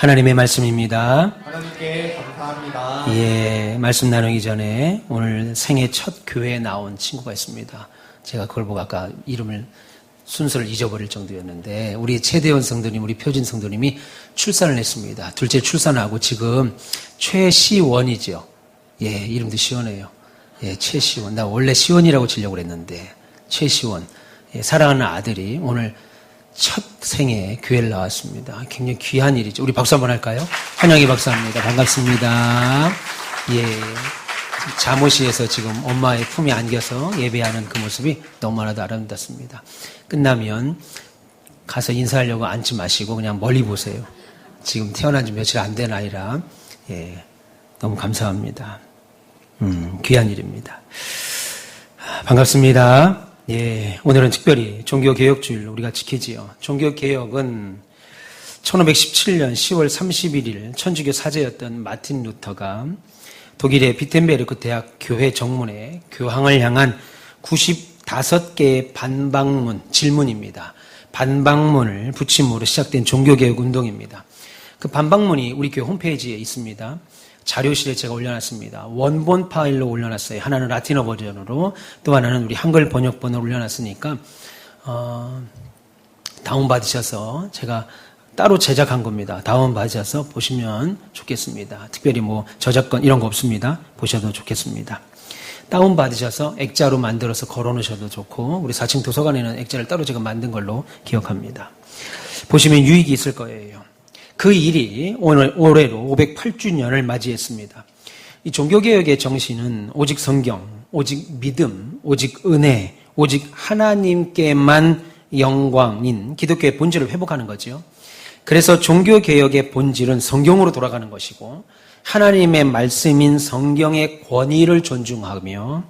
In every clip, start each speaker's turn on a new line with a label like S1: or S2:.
S1: 하나님의 말씀입니다.
S2: 하나님께 감사합니다.
S1: 예, 말씀 나누기 전에 오늘 생애 첫 교회에 나온 친구가 있습니다. 제가 그걸 보고 아까 이름을 순서를 잊어버릴 정도였는데 우리 최대원 성도님, 우리 표진 성도님이 출산을 했습니다. 둘째 출산하고 지금 최시원이죠. 예, 이름도 시원해요. 예, 최시원. 나 원래 시원이라고 지려고 그랬는데 최시원. 예, 사랑하는 아들이 오늘 첫 생에 교회를 나왔습니다. 굉장히 귀한 일이죠. 우리 박수 한번 할까요? 환영의 박수합니다. 반갑습니다. 예. 잠옷이에서 지금 엄마의 품에 안겨서 예배하는 그 모습이 너무나도 아름답습니다. 끝나면 가서 인사하려고 앉지 마시고 그냥 멀리 보세요. 지금 태어난 지 며칠 안 된 아이라, 예. 너무 감사합니다. 귀한 일입니다. 반갑습니다. 예, 오늘은 특별히 종교개혁주일 우리가 지키지요. 종교개혁은 1517년 10월 31일 천주교 사제였던 마틴 루터가 독일의 비텐베르크 대학 교회 정문에 교황을 향한 95개의 반박문, 질문입니다. 반박문을 붙임으로 시작된 종교개혁 운동입니다. 그 반박문이 우리 교회 홈페이지에 있습니다. 자료실에 제가 올려놨습니다. 원본 파일로 올려놨어요. 하나는 라틴어 버전으로, 또 하나는 우리 한글 번역본으로 올려놨으니까 다운받으셔서 제가 따로 제작한 겁니다. 다운받으셔서 보시면 좋겠습니다. 특별히 뭐 저작권 이런 거 없습니다. 보셔도 좋겠습니다. 다운받으셔서 액자로 만들어서 걸어놓으셔도 좋고, 우리 4층 도서관에는 액자를 따로 제가 만든 걸로 기억합니다. 보시면 유익이 있을 거예요. 그 일이 올해로 508주년을 맞이했습니다. 이 종교개혁의 정신은 오직 성경, 오직 믿음, 오직 은혜, 오직 하나님께만 영광인 기독교의 본질을 회복하는 거죠. 그래서 종교개혁의 본질은 성경으로 돌아가는 것이고, 하나님의 말씀인 성경의 권위를 존중하며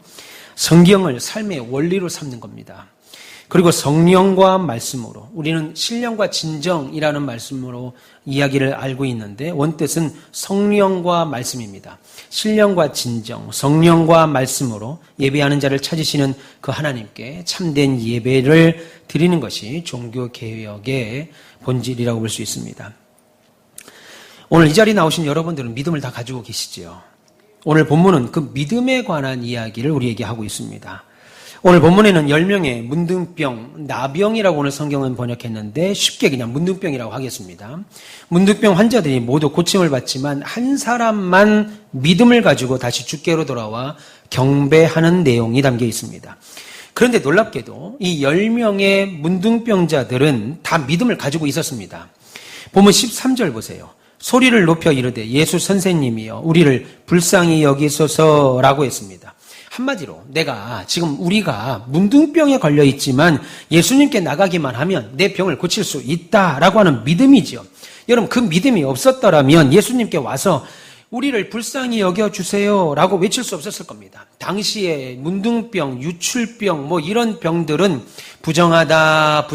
S1: 성경을 삶의 원리로 삼는 겁니다. 그리고 성령과 말씀으로, 우리는 신령과 진정이라는 말씀으로 이야기를 알고 있는데 원뜻은 성령과 말씀입니다. 신령과 진정, 성령과 말씀으로 예배하는 자를 찾으시는 그 하나님께 참된 예배를 드리는 것이 종교개혁의 본질이라고 볼 수 있습니다. 오늘 이 자리에 나오신 여러분들은 믿음을 다 가지고 계시죠. 오늘 본문은 그 믿음에 관한 이야기를 우리에게 하고 있습니다. 오늘 본문에는 10명의 문둥병, 나병이라고 오늘 성경은 번역했는데 쉽게 그냥 문둥병이라고 하겠습니다. 문둥병 환자들이 모두 고침을 받지만 한 사람만 믿음을 가지고 다시 주께로 돌아와 경배하는 내용이 담겨 있습니다. 그런데 놀랍게도 이 10명의 문둥병자들은 다 믿음을 가지고 있었습니다. 본문 13절 보세요. 소리를 높여 이르되 예수 선생님이여 우리를 불쌍히 여기소서라고 했습니다. 한마디로 우리가 문둥병에 걸려 있지만 예수님께 나가기만 하면 내 병을 고칠 수 있다라고 하는 믿음이지요. 여러분, 그 믿음이 없었더라면 예수님께 와서 우리를 불쌍히 여겨주세요 라고 외칠 수 없었을 겁니다. 당시에 문둥병, 유출병 이런 병들은 부정하다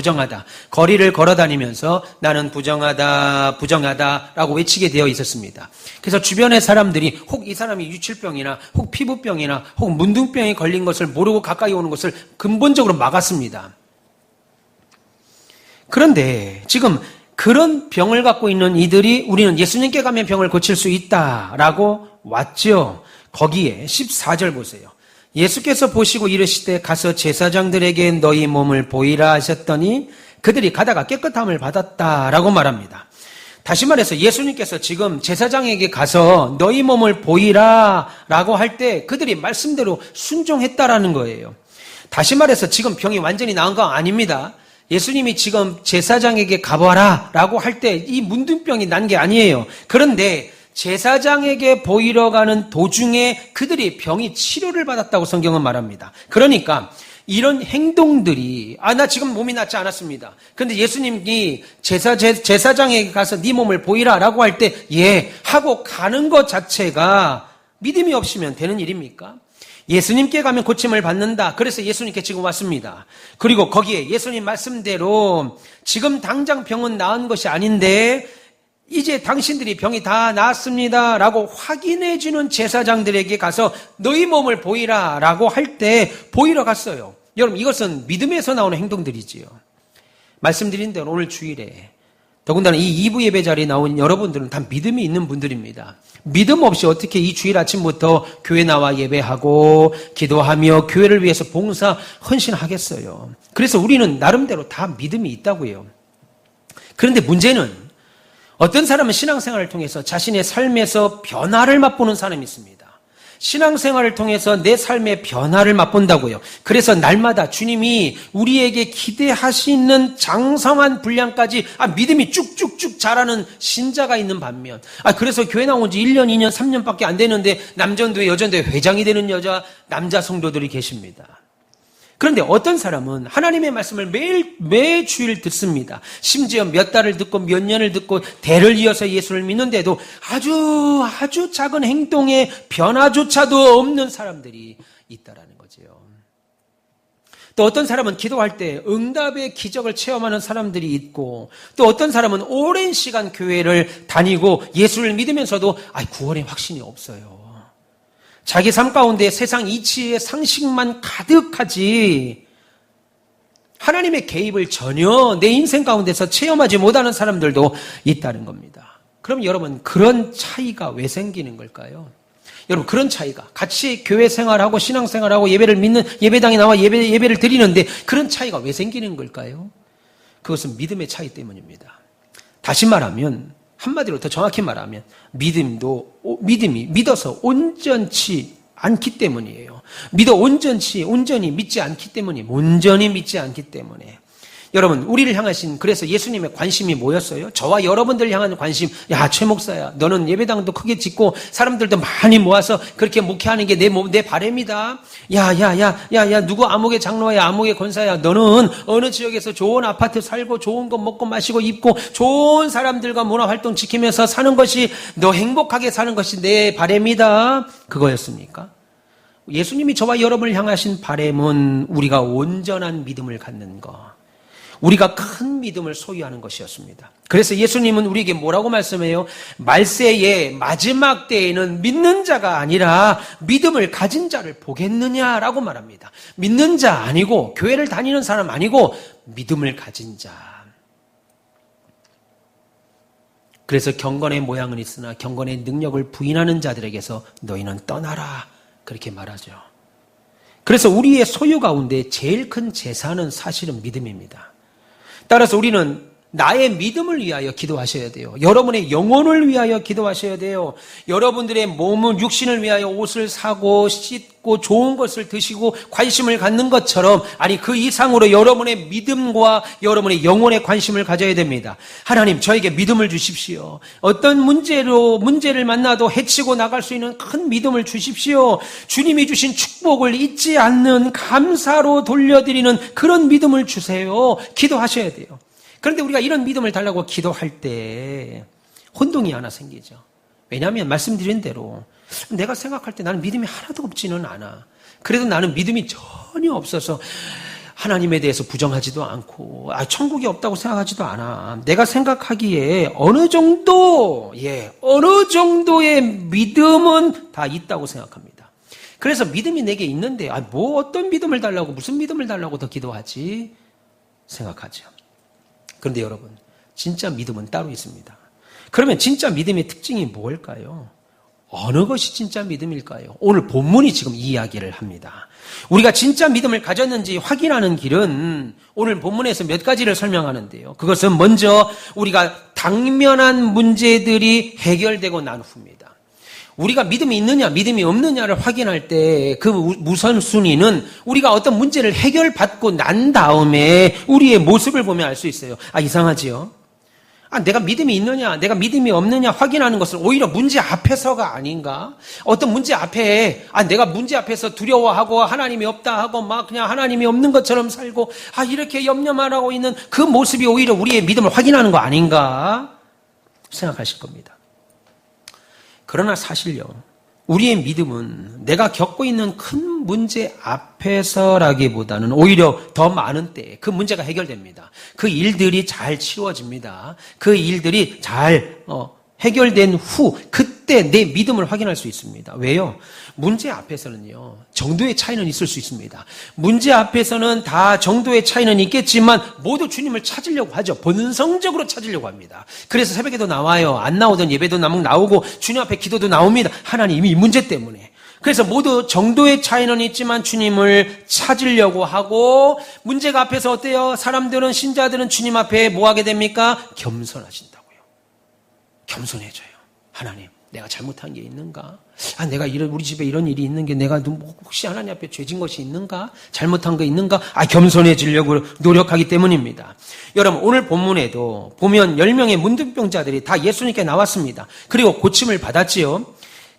S1: 거리를 걸어다니면서 나는 부정하다 라고 외치게 되어 있었습니다. 그래서 주변의 사람들이 혹 이 사람이 유출병이나 혹 피부병이나 혹 문둥병에 걸린 것을 모르고 가까이 오는 것을 근본적으로 막았습니다. 그런데 지금 그런 병을 갖고 있는 이들이 우리는 예수님께 가면 병을 고칠 수 있다라고 왔죠. 거기에 14절 보세요. 예수께서 보시고 이르시되 가서 제사장들에게 너희 몸을 보이라 하셨더니 그들이 가다가 깨끗함을 받았다라고 말합니다. 다시 말해서 예수님께서 지금 제사장에게 가서 너희 몸을 보이라 라고 할 때 그들이 말씀대로 순종했다라는 거예요. 다시 말해서 지금 병이 완전히 나은 거 아닙니다. 예수님이 지금 제사장에게 가봐라 라고 할 때 이 문둥병이 난 게 아니에요. 그런데 제사장에게 보이러 가는 도중에 그들이 병이 치료를 받았다고 성경은 말합니다. 그러니까 이런 행동들이 나 지금 몸이 낫지 않았습니다. 그런데 예수님이 제사장에게 가서 네 몸을 보이라 라고 할 때 예 하고 가는 것 자체가 믿음이 없으면 되는 일입니까? 예수님께 가면 고침을 받는다. 그래서 예수님께 지금 왔습니다. 그리고 거기에 예수님 말씀대로 지금 당장 병은 나은 것이 아닌데 이제 당신들이 병이 다 나았습니다 라고 확인해 주는 제사장들에게 가서 너희 몸을 보이라 라고 할 때 보이러 갔어요. 여러분, 이것은 믿음에서 나오는 행동들이지요. 말씀드린 대로 오늘 주일에 더군다나 이 2부 예배 자리에 나온 여러분들은 다 믿음이 있는 분들입니다. 믿음 없이 어떻게 이 주일 아침부터 교회 나와 예배하고 기도하며 교회를 위해서 봉사 헌신하겠어요. 그래서 우리는 나름대로 다 믿음이 있다고요. 그런데 문제는 어떤 사람은 신앙생활을 통해서 자신의 삶에서 변화를 맛보는 사람이 있습니다. 신앙생활을 통해서 내 삶의 변화를 맛본다고요. 그래서 날마다 주님이 우리에게 기대하시는 장성한 분량까지 믿음이 쭉쭉쭉 자라는 신자가 있는 반면 그래서 교회 나온 지 1년, 2년, 3년밖에 안 되는데 남전도회, 여전도회 회장이 되는 남자 성도들이 계십니다. 그런데 어떤 사람은 하나님의 말씀을 매 주일 듣습니다. 심지어 몇 달을 듣고 몇 년을 듣고 대를 이어서 예수를 믿는데도 아주 작은 행동의 변화조차도 없는 사람들이 있다라는 거죠. 또 어떤 사람은 기도할 때 응답의 기적을 체험하는 사람들이 있고, 또 어떤 사람은 오랜 시간 교회를 다니고 예수를 믿으면서도 구원의 확신이 없어요. 자기 삶 가운데 세상 이치의 상식만 가득하지 하나님의 개입을 전혀 내 인생 가운데서 체험하지 못하는 사람들도 있다는 겁니다. 그럼 여러분, 그런 차이가 왜 생기는 걸까요? 여러분, 그런 차이가 같이 교회 생활하고 신앙 생활하고 예배를 믿는 예배당에 나와 예배를 드리는데 그런 차이가 왜 생기는 걸까요? 그것은 믿음의 차이 때문입니다. 다시 말하면, 한마디로 더 정확히 말하면 믿음이 믿어서 온전치 않기 때문이에요. 온전히 믿지 않기 때문이에요. 온전히 믿지 않기 때문에. 여러분, 우리를 향하신, 그래서 예수님의 관심이 뭐였어요? 저와 여러분들 향한 관심. 최 목사야, 너는 예배당도 크게 짓고 사람들도 많이 모아서 그렇게 목회하는 게 내 바람이다. 누구 아무개 장로야, 아무개 권사야, 너는 어느 지역에서 좋은 아파트 살고 좋은 거 먹고 마시고 입고 좋은 사람들과 문화활동 지키면서 사는 것이, 너 행복하게 사는 것이 내 바람이다. 그거였습니까? 예수님이 저와 여러분을 향하신 바람은 우리가 온전한 믿음을 갖는 것, 우리가 큰 믿음을 소유하는 것이었습니다. 그래서 예수님은 우리에게 뭐라고 말씀해요? 말세의 마지막 때에는 믿는 자가 아니라 믿음을 가진 자를 보겠느냐라고 말합니다. 믿는 자 아니고, 교회를 다니는 사람 아니고 믿음을 가진 자. 그래서 경건의 모양은 있으나 경건의 능력을 부인하는 자들에게서 너희는 떠나라, 그렇게 말하죠. 그래서 우리의 소유 가운데 제일 큰 재산은 사실은 믿음입니다. 따라서 우리는 나의 믿음을 위하여 기도하셔야 돼요. 여러분의 영혼을 위하여 기도하셔야 돼요. 여러분들의 몸은 육신을 위하여 옷을 사고 씻고 좋은 것을 드시고 관심을 갖는 것처럼, 그 이상으로 여러분의 믿음과 여러분의 영혼에 관심을 가져야 됩니다. 하나님, 저에게 믿음을 주십시오. 어떤 문제를 만나도 헤치고 나갈 수 있는 큰 믿음을 주십시오. 주님이 주신 축복을 잊지 않는 감사로 돌려드리는 그런 믿음을 주세요. 기도하셔야 돼요. 그런데 우리가 이런 믿음을 달라고 기도할 때 혼동이 하나 생기죠. 왜냐하면 말씀드린 대로 내가 생각할 때 나는 믿음이 하나도 없지는 않아. 그래도 나는 믿음이 전혀 없어서 하나님에 대해서 부정하지도 않고 천국이 없다고 생각하지도 않아. 내가 생각하기에 어느 정도의 믿음은 다 있다고 생각합니다. 그래서 믿음이 내게 있는데 어떤 믿음을 달라고, 무슨 믿음을 달라고 더 기도하지 생각하죠. 그런데 여러분, 진짜 믿음은 따로 있습니다. 그러면 진짜 믿음의 특징이 뭘까요? 어느 것이 진짜 믿음일까요? 오늘 본문이 지금 이 이야기를 합니다. 우리가 진짜 믿음을 가졌는지 확인하는 길은 오늘 본문에서 몇 가지를 설명하는데요. 그것은 먼저 우리가 당면한 문제들이 해결되고 난 후입니다. 우리가 믿음이 있느냐 믿음이 없느냐를 확인할 때 그 우선순위는 우리가 어떤 문제를 해결받고 난 다음에 우리의 모습을 보면 알 수 있어요. 이상하지요? 내가 믿음이 있느냐 내가 믿음이 없느냐 확인하는 것은 오히려 문제 앞에서가 아닌가? 어떤 문제 앞에 내가 문제 앞에서 두려워하고 하나님이 없다 하고 막 그냥 하나님이 없는 것처럼 살고 이렇게 염려만 하고 있는 그 모습이 오히려 우리의 믿음을 확인하는 거 아닌가 생각하실 겁니다. 그러나 사실요, 우리의 믿음은 내가 겪고 있는 큰 문제 앞에서라기보다는 오히려 더 많은 때에 그 문제가 해결됩니다. 그 일들이 잘 치워집니다. 그 일들이 잘 해결된 후, 그때 내 믿음을 확인할 수 있습니다. 왜요? 문제 앞에서는요, 정도의 차이는 있을 수 있습니다. 문제 앞에서는 다 정도의 차이는 있겠지만 모두 주님을 찾으려고 하죠. 본성적으로 찾으려고 합니다. 그래서 새벽에도 나와요. 안 나오던 예배도 나오고 주님 앞에 기도도 나옵니다. 하나님 이 문제 때문에. 그래서 모두 정도의 차이는 있지만 주님을 찾으려고 하고, 문제가 앞에서 어때요? 사람들은, 신자들은 주님 앞에 뭐 하게 됩니까? 겸손하신다고요. 겸손해져요. 하나님, 내가 잘못한 게 있는가? 내가 우리 집에 이런 일이 있는 게 내가 혹시 하나님 앞에 죄진 것이 있는가? 잘못한 거 있는가? 겸손해지려고 노력하기 때문입니다. 여러분, 오늘 본문에도 보면 10명의 문둥병자들이 다 예수님께 나왔습니다. 그리고 고침을 받았지요.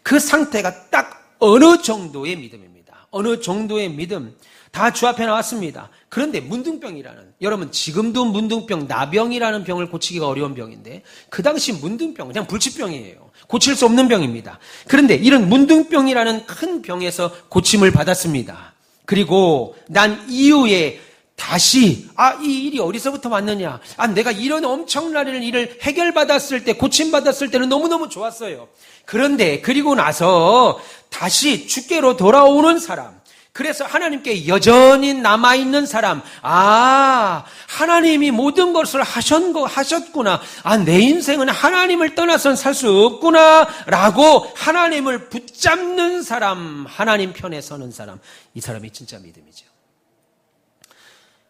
S1: 그 상태가 딱 어느 정도의 믿음입니다. 어느 정도의 믿음. 다 주 앞에 나왔습니다. 그런데 문둥병이라는, 여러분 지금도 문둥병, 나병이라는 병을 고치기가 어려운 병인데 그 당시 문둥병, 그냥 불치병이에요. 고칠 수 없는 병입니다. 그런데 이런 문둥병이라는 큰 병에서 고침을 받았습니다. 그리고 난 이후에 다시 이 일이 어디서부터 왔느냐, 내가 이런 엄청난 일을 해결받았을 때, 고침받았을 때는 너무너무 좋았어요. 그런데 그리고 나서 다시 주께로 돌아오는 사람, 그래서 하나님께 여전히 남아있는 사람, 하나님이 모든 것을 하셨구나, 내 인생은 하나님을 떠나서는 살 수 없구나 라고 하나님을 붙잡는 사람, 하나님 편에 서는 사람, 이 사람이 진짜 믿음이죠.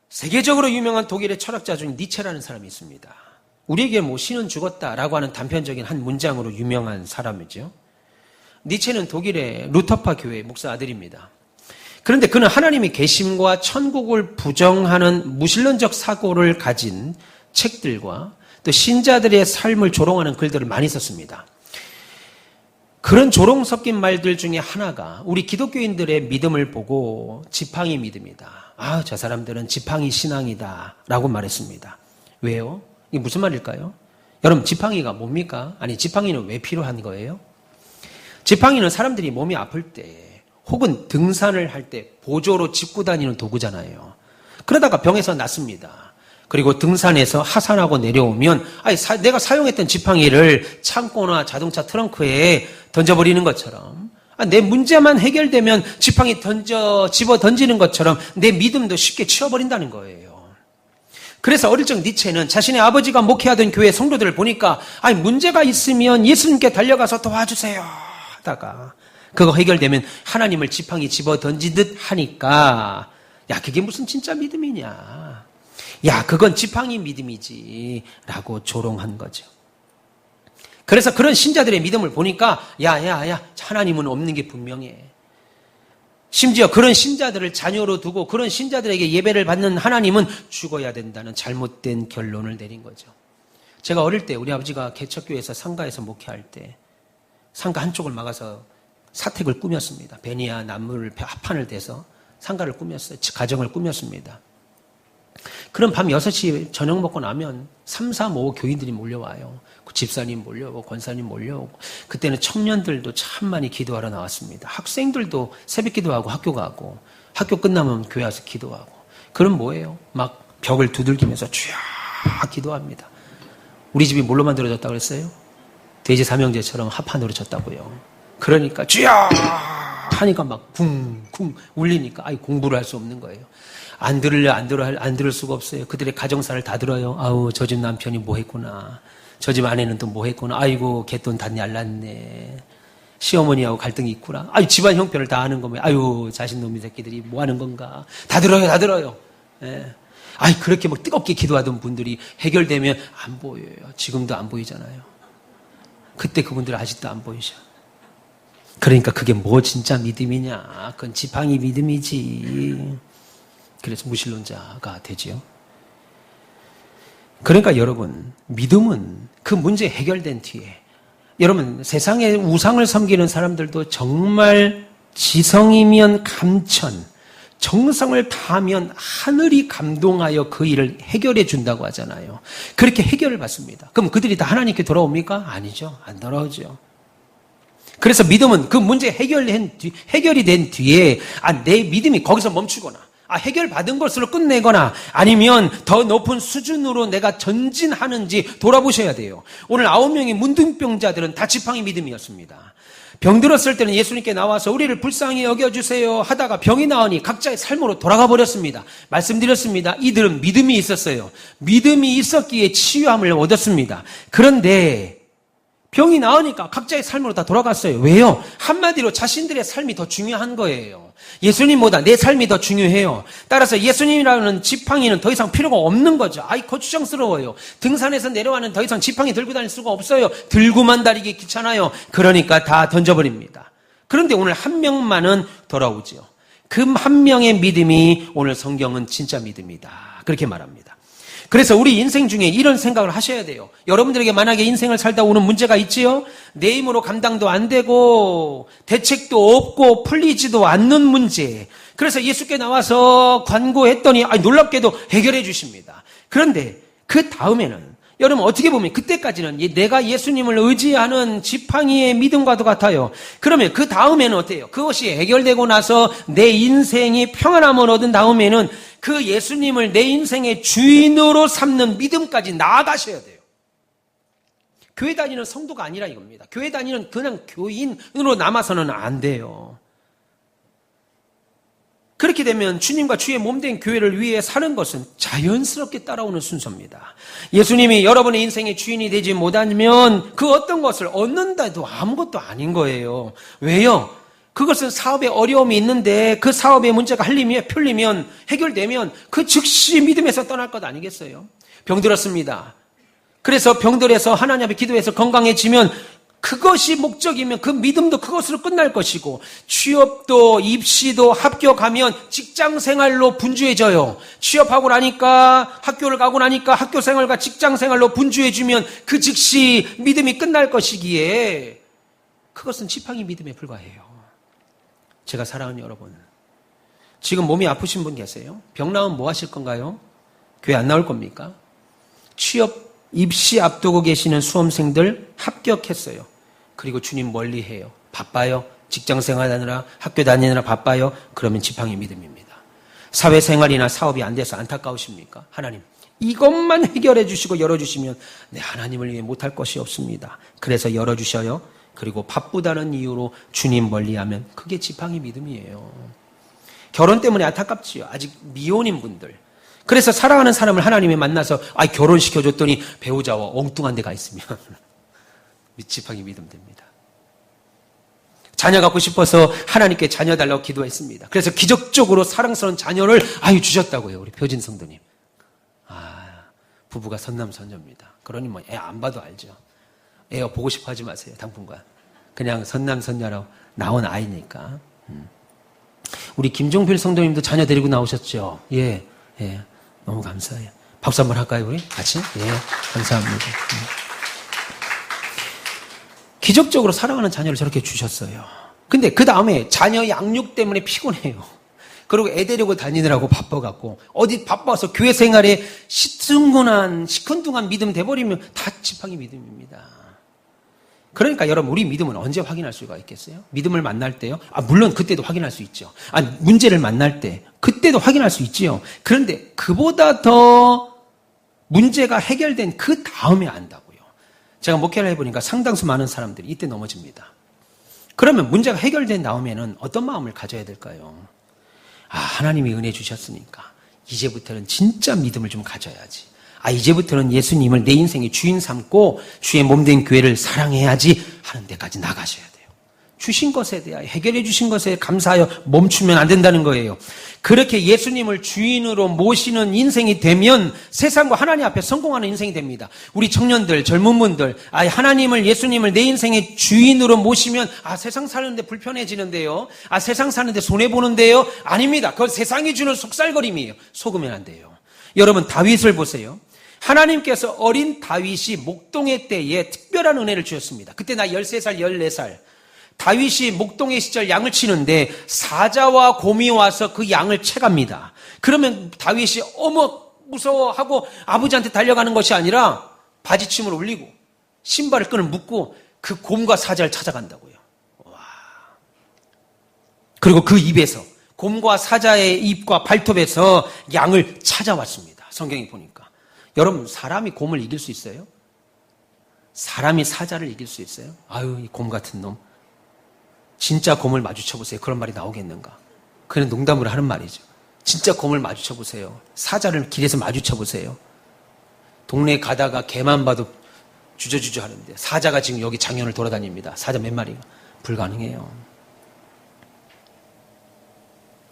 S1: 세계적으로 유명한 독일의 철학자 중 니체라는 사람이 있습니다. 우리에게 신은 죽었다라고 하는 단편적인 한 문장으로 유명한 사람이죠. 니체는 독일의 루터파 교회 목사 아들입니다. 그런데 그는 하나님의 계심과 천국을 부정하는 무신론적 사고를 가진 책들과 또 신자들의 삶을 조롱하는 글들을 많이 썼습니다. 그런 조롱 섞인 말들 중에 하나가 우리 기독교인들의 믿음을 보고 지팡이 믿음이다. 저 사람들은 지팡이 신앙이다 라고 말했습니다. 왜요? 이게 무슨 말일까요? 여러분, 지팡이가 뭡니까? 지팡이는 왜 필요한 거예요? 지팡이는 사람들이 몸이 아플 때 혹은 등산을 할 때 보조로 짚고 다니는 도구잖아요. 그러다가 병에서 낫습니다. 그리고 등산에서 하산하고 내려오면 내가 사용했던 지팡이를 창고나 자동차 트렁크에 던져버리는 것처럼, 내 문제만 해결되면 지팡이 집어 던지는 것처럼 내 믿음도 쉽게 치워버린다는 거예요. 그래서 어릴 적 니체는 자신의 아버지가 목회하던 교회 성도들을 보니까 문제가 있으면 예수님께 달려가서 도와주세요 하다가 그거 해결되면 하나님을 지팡이 집어 던지듯 하니까 그게 무슨 진짜 믿음이냐, 그건 지팡이 믿음이지 라고 조롱한 거죠. 그래서 그런 신자들의 믿음을 보니까 하나님은 없는 게 분명해. 심지어 그런 신자들을 자녀로 두고 그런 신자들에게 예배를 받는 하나님은 죽어야 된다는 잘못된 결론을 내린 거죠. 제가 어릴 때 우리 아버지가 개척교회에서 상가에서 목회할 때 상가 한쪽을 막아서 사택을 꾸몄습니다. 베니아 나무를 합판을 대서 상가를 꾸몄어요. 가정을 꾸몄습니다. 그럼 밤 6시 저녁 먹고 나면 3, 4, 5 교인들이 몰려와요. 집사님 몰려오고 권사님 몰려오고, 그때는 청년들도 참 많이 기도하러 나왔습니다. 학생들도 새벽 기도하고 학교 가고, 학교 끝나면 교회 와서 기도하고. 그럼 뭐예요? 막 벽을 두들기면서 주야 기도합니다. 우리 집이 뭘로 만들어졌다고 그랬어요? 돼지 삼형제처럼 합판으로 졌다고요. 그러니까 주야 하니까 막 쿵쿵 울리니까 공부를 할 수 없는 거예요. 안 들을 수가 없어요. 그들의 가정사를 다 들어요. 저 집 남편이 뭐 했구나. 저 집 아내는 또 뭐 했구나. 개돈 다 날랐네. 시어머니하고 갈등이 있구나. 집안 형편을 다 아는 거면, 자신 놈이 새끼들이 뭐 하는 건가. 다 들어요. 예. 그렇게 막 뜨겁게 기도하던 분들이 해결되면 안 보여요. 지금도 안 보이잖아요. 그때 그분들 아직도 안 보이죠. 그러니까 그게 뭐 진짜 믿음이냐. 그건 지팡이 믿음이지. 그래서 무신론자가 되지요. 그러니까 여러분, 믿음은 그 문제 해결된 뒤에, 여러분 세상의 우상을 섬기는 사람들도 정말 지성이면 감천, 정성을 다하면 하늘이 감동하여 그 일을 해결해 준다고 하잖아요. 그렇게 해결을 받습니다. 그럼 그들이 다 하나님께 돌아옵니까? 아니죠. 안 돌아오죠. 그래서 믿음은 그 문제 해결이 된 뒤에 내 믿음이 거기서 멈추거나 해결받은 것으로 끝내거나 아니면 더 높은 수준으로 내가 전진하는지 돌아보셔야 돼요. 오늘 9명의 문둥병자들은 다 지팡이 믿음이었습니다. 병들었을 때는 예수님께 나와서 우리를 불쌍히 여겨주세요 하다가 병이 나으니 각자의 삶으로 돌아가 버렸습니다. 말씀드렸습니다. 이들은 믿음이 있었어요. 믿음이 있었기에 치유함을 얻었습니다. 그런데 병이 나으니까 각자의 삶으로 다 돌아갔어요. 왜요? 한마디로 자신들의 삶이 더 중요한 거예요. 예수님보다 내 삶이 더 중요해요. 따라서 예수님이라는 지팡이는 더 이상 필요가 없는 거죠. 거추장스러워요. 등산에서 내려와는 더 이상 지팡이 들고 다닐 수가 없어요. 들고만 다니기 귀찮아요. 그러니까 다 던져버립니다. 그런데 오늘 한 명만은 돌아오죠. 그 한 명의 믿음이 오늘 성경은 진짜 믿음이다. 그렇게 말합니다. 그래서 우리 인생 중에 이런 생각을 하셔야 돼요. 여러분들에게 만약에 인생을 살다 오는 문제가 있지요? 내 힘으로 감당도 안 되고 대책도 없고 풀리지도 않는 문제. 그래서 예수께 나와서 간구했더니 놀랍게도 해결해 주십니다. 그런데 그 다음에는 여러분 어떻게 보면 그때까지는 내가 예수님을 의지하는 지팡이의 믿음과도 같아요. 그러면 그 다음에는 어때요? 그것이 해결되고 나서 내 인생이 평안함을 얻은 다음에는 그 예수님을 내 인생의 주인으로 삼는 믿음까지 나아가셔야 돼요. 교회 다니는 성도가 아니라 이겁니다. 교회 다니는 그냥 교인으로 남아서는 안 돼요. 그렇게 되면 주님과 주의 몸된 교회를 위해 사는 것은 자연스럽게 따라오는 순서입니다. 예수님이 여러분의 인생의 주인이 되지 못하면 그 어떤 것을 얻는다 해도 아무것도 아닌 거예요. 왜요? 그것은 사업에 어려움이 있는데 그 사업의 문제가 풀리면 해결되면 그 즉시 믿음에서 떠날 것 아니겠어요? 병들었습니다. 그래서 병들어서 하나님 앞에 기도해서 건강해지면 그것이 목적이면 그 믿음도 그것으로 끝날 것이고 취업도 입시도 합격하면 직장 생활로 분주해져요. 취업하고 나니까 학교를 가고 나니까 학교 생활과 직장 생활로 분주해지면 그 즉시 믿음이 끝날 것이기에 그것은 지팡이 믿음에 불과해요. 제가 사랑하는 여러분, 지금 몸이 아프신 분 계세요? 병 나오면 뭐 하실 건가요? 교회 안 나올 겁니까? 취업 입시 앞두고 계시는 수험생들 합격했어요. 그리고 주님 멀리해요. 바빠요. 직장 생활하느라 학교 다니느라 바빠요. 그러면 지팡이 믿음입니다. 사회생활이나 사업이 안 돼서 안타까우십니까? 하나님 이것만 해결해 주시고 열어주시면 내 하나님을 위해 못할 것이 없습니다. 그래서 열어주셔요. 그리고 바쁘다는 이유로 주님 멀리하면 그게 지팡이 믿음이에요. 결혼 때문에 안타깝지요. 아직 미혼인 분들. 그래서 사랑하는 사람을 하나님이 만나서 결혼시켜줬더니 배우자와 엉뚱한 데가 있으면 지팡이 믿음 됩니다. 자녀 갖고 싶어서 하나님께 자녀 달라고 기도했습니다. 그래서 기적적으로 사랑스러운 자녀를 주셨다고요. 우리 표진 성도님. 부부가 선남선녀입니다. 그러니 애 안 봐도 알죠. 애 보고 싶어 하지 마세요. 당분간. 그냥 선남선녀라고 나온 아이니까. 우리 김종필 성도님도 자녀 데리고 나오셨죠? 예. 너무 감사해요. 박수 한번 할까요, 우리? 같이? 예. 감사합니다. 기적적으로 사랑하는 자녀를 저렇게 주셨어요. 근데 그 다음에 자녀 양육 때문에 피곤해요. 그리고 애 데리고 다니느라고 바빠갖고 어디 바빠서 교회 생활에 시큰둥한 믿음 돼버리면 다 지팡이 믿음입니다. 그러니까 여러분 우리 믿음은 언제 확인할 수가 있겠어요? 믿음을 만날 때요? 물론 그때도 확인할 수 있죠. 문제를 만날 때 그때도 확인할 수 있지요. 그런데 그보다 더 문제가 해결된 그 다음에 안다고요. 제가 목회를 해보니까 상당수 많은 사람들이 이때 넘어집니다. 그러면 문제가 해결된 다음에는 어떤 마음을 가져야 될까요? 하나님이 은혜 주셨으니까 이제부터는 진짜 믿음을 좀 가져야지. 이제부터는 예수님을 내 인생의 주인 삼고 주의 몸된 교회를 사랑해야지 하는 데까지 나가셔야 돼요. 주신 것에 대하여 해결해 주신 것에 감사하여 멈추면 안 된다는 거예요. 그렇게 예수님을 주인으로 모시는 인생이 되면 세상과 하나님 앞에 성공하는 인생이 됩니다. 우리 청년들, 젊은 분들, 하나님을, 예수님을 내 인생의 주인으로 모시면 세상 사는데 불편해지는데요. 세상 사는데 손해보는데요. 아닙니다. 그건 세상이 주는 속살거림이에요. 속으면 안 돼요. 여러분 다윗을 보세요. 하나님께서 어린 다윗이 목동의 때에 특별한 은혜를 주셨습니다. 그때 나 13살, 14살. 다윗이 목동의 시절 양을 치는데 사자와 곰이 와서 그 양을 채갑니다. 그러면 다윗이 어머 무서워하고 아버지한테 달려가는 것이 아니라 바지춤을 올리고 신발을 끈을 묶고 그 곰과 사자를 찾아간다고요. 와. 그리고 그 입에서 곰과 사자의 입과 발톱에서 양을 찾아왔습니다. 성경에 보니까. 여러분, 사람이 곰을 이길 수 있어요? 사람이 사자를 이길 수 있어요? 아유, 이 곰 같은 놈. 진짜 곰을 마주쳐보세요. 그런 말이 나오겠는가? 그냥 농담으로 하는 말이죠. 진짜 곰을 마주쳐보세요. 사자를 길에서 마주쳐보세요. 동네에 가다가 개만 봐도 주저주저 하는데 사자가 지금 여기 장현을 돌아다닙니다. 사자 몇 마리가. 불가능해요.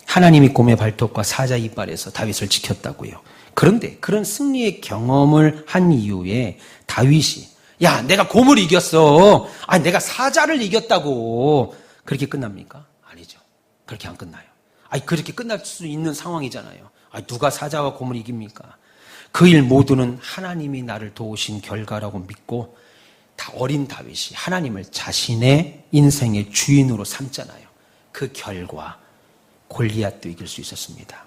S1: 하나님이 곰의 발톱과 사자 이빨에서 다윗을 지켰다고요. 그런데 그런 승리의 경험을 한 이후에 다윗이 야, 내가 곰을 이겼어. 아니, 내가 사자를 이겼다고. 그렇게 끝납니까? 아니죠. 그렇게 안 끝나요. 아니, 그렇게 끝날 수 있는 상황이잖아요. 아니, 누가 사자와 곰을 이깁니까? 그 일 모두는 하나님이 나를 도우신 결과라고 믿고 다 어린 다윗이 하나님을 자신의 인생의 주인으로 삼잖아요. 그 결과 골리앗도 이길 수 있었습니다.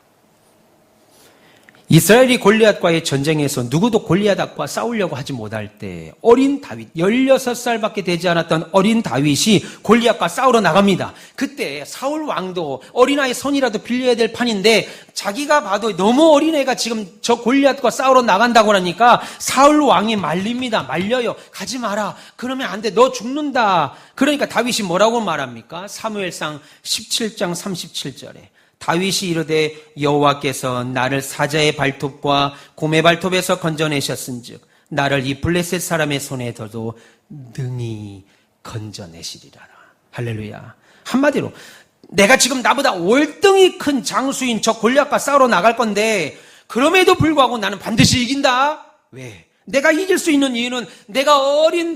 S1: 이스라엘이 골리앗과의 전쟁에서 누구도 골리앗과 싸우려고 하지 못할 때 어린 다윗, 16살밖에 되지 않았던 어린 다윗이 골리앗과 싸우러 나갑니다. 그때 사울 왕도 어린아이 손이라도 빌려야 될 판인데 자기가 봐도 너무 어린애가 지금 저 골리앗과 싸우러 나간다고 하니까 사울 왕이 말립니다. 말려요. 가지 마라. 그러면 안 돼. 너 죽는다. 그러니까 다윗이 뭐라고 말합니까? 사무엘상 17장 37절에 다윗이 이르되 여호와께서 나를 사자의 발톱과 곰의 발톱에서 건져내셨은즉 나를 이 블레셋 사람의 손에 둬도 능히 건져내시리라. 할렐루야. 한마디로 내가 지금 나보다 월등히 큰 장수인 저 골리앗과 싸우러 나갈 건데 그럼에도 불구하고 나는 반드시 이긴다. 왜? 내가 이길 수 있는 이유는 내가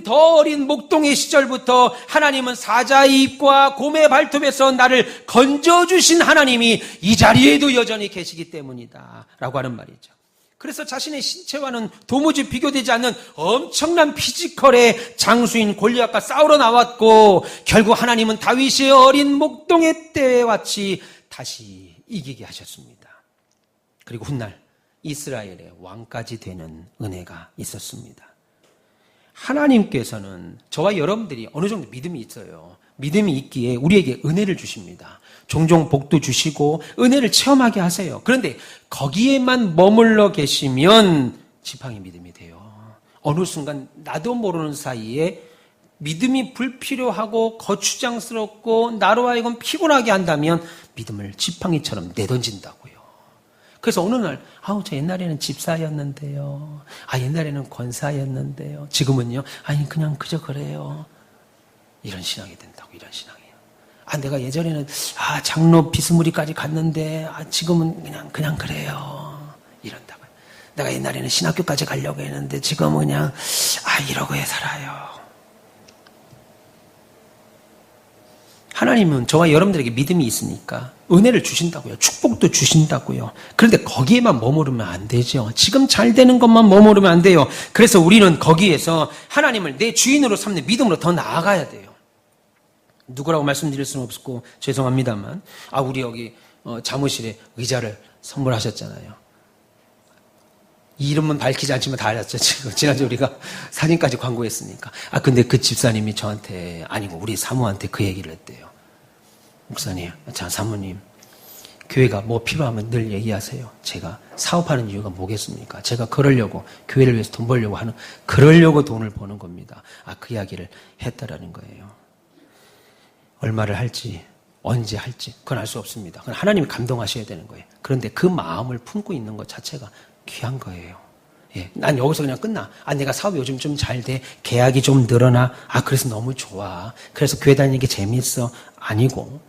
S1: 더 어린 목동의 시절부터 하나님은 사자의 입과 곰의 발톱에서 나를 건져주신 하나님이 이 자리에도 여전히 계시기 때문이다. 라고 하는 말이죠. 그래서 자신의 신체와는 도무지 비교되지 않는 엄청난 피지컬의 장수인 골리앗과 싸우러 나왔고 결국 하나님은 다윗의 어린 목동의 때와 같이 다시 이기게 하셨습니다. 그리고 훗날 이스라엘의 왕까지 되는 은혜가 있었습니다. 하나님께서는 저와 여러분들이 어느 정도 믿음이 있어요. 믿음이 있기에 우리에게 은혜를 주십니다. 종종 복도 주시고 은혜를 체험하게 하세요. 그런데 거기에만 머물러 계시면 지팡이 믿음이 돼요. 어느 순간 나도 모르는 사이에 믿음이 불필요하고 거추장스럽고 나로 하여금 피곤하게 한다면 믿음을 지팡이처럼 내던진다고요. 그래서 어느 날 저 옛날에는 집사였는데요. 옛날에는 권사였는데요. 지금은요. 그냥 그저 그래요. 이런 신앙이 된다고. 이런 신앙이에요. 내가 예전에는 장로 비스무리까지 갔는데 지금은 그냥 그래요. 이런다고요. 내가 옛날에는 신학교까지 가려고 했는데 지금은 그냥 이러고에 살아요. 하나님은 저와 여러분들에게 믿음이 있으니까 은혜를 주신다고요. 축복도 주신다고요. 그런데 거기에만 머무르면 안 되죠. 지금 잘 되는 것만 머무르면 안 돼요. 그래서 우리는 거기에서 하나님을 내 주인으로 삼는 믿음으로 더 나아가야 돼요. 누구라고 말씀드릴 수는 없고 죄송합니다만 우리 여기 사무실에 의자를 선물하셨잖아요. 이름은 밝히지 않지만 다 알았죠. 지금 지난주 우리가 사진까지 광고했으니까. 근데 그 집사님이 저한테 아니고 우리 사모한테 그 얘기를 했대요. 목사님, 사모님, 교회가 뭐 필요하면 늘 얘기하세요. 제가 사업하는 이유가 뭐겠습니까? 제가 그러려고 교회를 위해서 돈 벌려고 그러려고 돈을 버는 겁니다. 그 이야기를 했다라는 거예요. 얼마를 할지 언제 할지 그건 알 수 없습니다. 그건 하나님이 감동하셔야 되는 거예요. 그런데 그 마음을 품고 있는 것 자체가 귀한 거예요. 난 여기서 그냥 끝나. 내가 사업이 요즘 좀 잘 돼. 계약이 좀 늘어나. 그래서 너무 좋아. 그래서 교회 다니는 게 재미있어. 아니고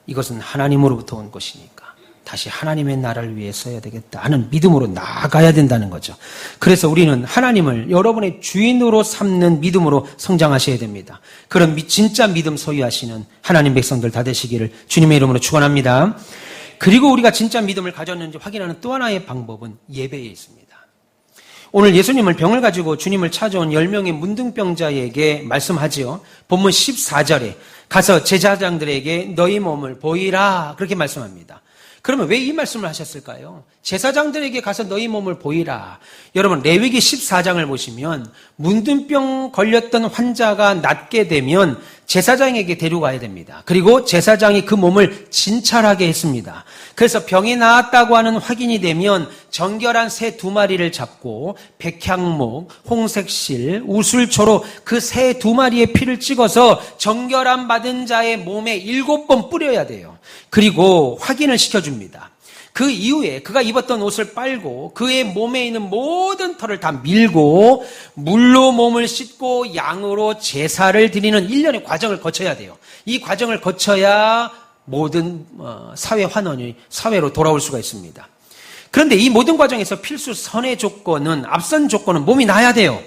S1: 이것은 하나님으로부터 온 것이니까 다시 하나님의 나라를 위해 써야 되겠다 하는 믿음으로 나아가야 된다는 거죠. 그래서 우리는 하나님을 여러분의 주인으로 삼는 믿음으로 성장하셔야 됩니다. 그런 진짜 믿음 소유하시는 하나님 백성들 다 되시기를 주님의 이름으로 축원합니다. 그리고 우리가 진짜 믿음을 가졌는지 확인하는 또 하나의 방법은 예배에 있습니다. 오늘 예수님을 병을 가지고 주님을 찾아온 10명의 문둥병자에게 말씀하지요. 본문 14절에 가서 제사장들에게 너희 몸을 보이라 그렇게 말씀합니다. 그러면 왜 이 말씀을 하셨을까요? 제사장들에게 가서 너희 몸을 보이라. 여러분 레위기 14장을 보시면 문둥병 걸렸던 환자가 낫게 되면 제사장에게 데려가야 됩니다. 그리고 제사장이 그 몸을 진찰하게 했습니다. 그래서 병이 나았다고 하는 확인이 되면 정결한 새 2마리를 잡고 백향목, 홍색실, 우술초로 그 새 2마리의 피를 찍어서 정결함 받은 자의 몸에 7번 뿌려야 돼요. 그리고 확인을 시켜줍니다. 그 이후에 그가 입었던 옷을 빨고 그의 몸에 있는 모든 털을 다 밀고 물로 몸을 씻고 양으로 제사를 드리는 일련의 과정을 거쳐야 돼요. 이 과정을 거쳐야 모든 사회 환원이 사회로 돌아올 수가 있습니다. 그런데 이 모든 과정에서 필수 선의 조건은, 앞선 조건은 몸이 나야 돼요.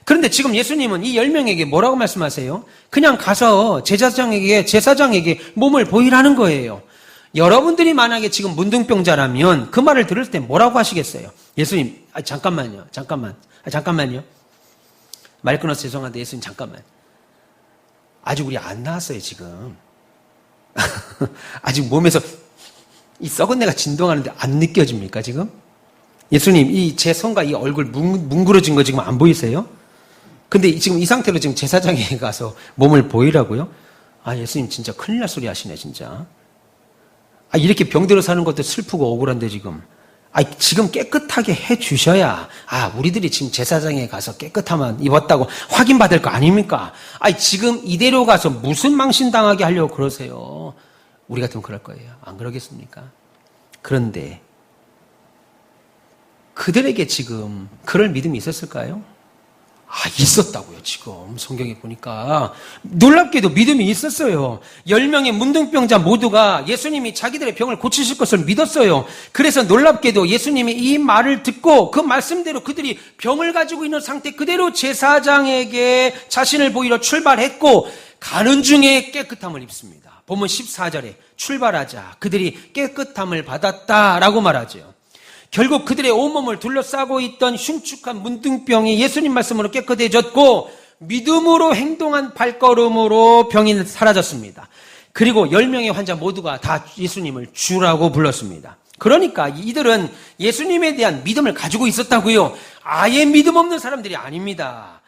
S1: 그런데 지금 예수님은 이 10명에게 뭐라고 말씀하세요? 그냥 가서 제사장에게 몸을 보이라는 거예요. 여러분들이 만약에 지금 문둥병자라면 그 말을 들을 때 뭐라고 하시겠어요? 예수님, 잠깐만요. 말 끊어서 죄송한데 예수님 잠깐만. 아직 우리 안 나왔어요, 지금. 아직 몸에서 이 썩은 내가 진동하는데 안 느껴집니까, 지금? 예수님, 이 제 손과 이 얼굴 뭉그러진 거 지금 안 보이세요? 근데 지금 이 상태로 지금 제사장에 가서 몸을 보이라고요? 예수님 진짜 큰일 날 소리 하시네, 진짜. 이렇게 병들어 사는 것도 슬프고 억울한데 지금. 지금 깨끗하게 해 주셔야, 우리들이 지금 제사장에 가서 깨끗하면 입었다고 확인받을 거 아닙니까? 지금 이대로 가서 무슨 망신당하게 하려고 그러세요? 우리 같으면 그럴 거예요. 안 그러겠습니까? 그런데, 그들에게 지금 그럴 믿음이 있었을까요? 있었다고요, 지금. 성경에 보니까. 놀랍게도 믿음이 있었어요. 10명의 문둥병자 모두가 예수님이 자기들의 병을 고치실 것을 믿었어요. 그래서 놀랍게도 예수님이 이 말을 듣고 그 말씀대로 그들이 병을 가지고 있는 상태 그대로 제사장에게 자신을 보이러 출발했고, 가는 중에 깨끗함을 입습니다. 본문 14절에 출발하자 그들이 깨끗함을 받았다라고 말하죠. 결국 그들의 온몸을 둘러싸고 있던 흉측한 문둥병이 예수님 말씀으로 깨끗해졌고 믿음으로 행동한 발걸음으로 병이 사라졌습니다. 그리고 10명의 환자 모두가 다 예수님을 주라고 불렀습니다. 그러니까 이들은 예수님에 대한 믿음을 가지고 있었다고요. 아예 믿음 없는 사람들이 아닙니다.